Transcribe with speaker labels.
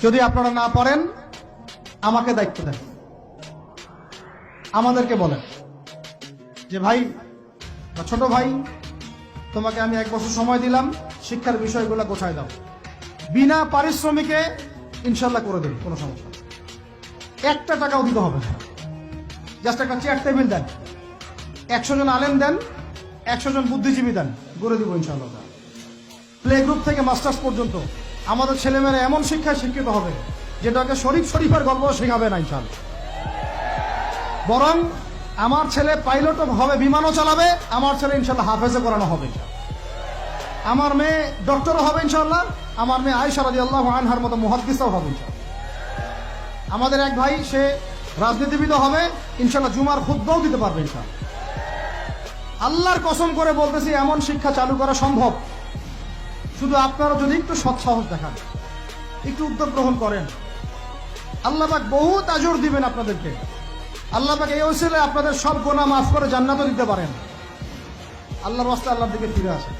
Speaker 1: যদি আপনারা না পারেন আমাকে দায়িত্ব দেন, আমাদেরকে বলেন যে ভাই বা ছোট ভাই, তোমাকে আমি 1 বছর সময় দিলাম, শিক্ষার বিষয়গুলো গোছায় দাও। বিনা পারিশ্রমিকে ইনশাল্লাহ করে দেবে, কোনো সমস্যা নেই। 1 টাকাও দিতে হবে না, জাস্ট একটা চেয়ার টেবিল দেন, 100 জন আলেম দেন, 100 জন বুদ্ধিজীবী দেন, করে দিব ইনশাল্লাহ। প্লে গ্রুপ থেকে মাস্টার্স পর্যন্ত আমাদের ছেলেমেয়েরা এমন শিক্ষায় শিক্ষিত হবে যেটাকে শরীফের গল্প শেখাবে না ইনশাল্লাহ। বরং আমার ছেলে পাইলটও হবে, বিমানও চালাবে, আমার ছেলে ইনশাল্লাহ হাফেজে করানো হবে, আমার মেয়ে ডক্টরও হবে ইনশাল্লাহ, আমার মেয়ে আয়েশা রাদিয়াল্লাহু আনহার মতো মুহাদ্দিসও হবে ইনশাল্লাহ। আমাদের এক ভাই, সে রাজনীতিবিদও হবে ইনশাল্লাহ, জুমার খুতবাও দিতে পারবে ইনশাল্লাহ। আল্লাহর কসম করে বলতেছি, এমন শিক্ষা চালু করা সম্ভব, শুধু আপনারা যদি একটু সৎসাহস দেখান, একটু উদ্যোগ গ্রহণ করেন। আল্লাহ পাক বহুত আজর দিবেন আপনাদেরকে। আল্লাহ পাক এই ওসিলায় আপনাদের সব গুনাহ মাফ করে জান্নাতও দিতে পারেন। আল্লাহর ওয়াস্তে আল্লাহর দিকে ফিরে আসেন।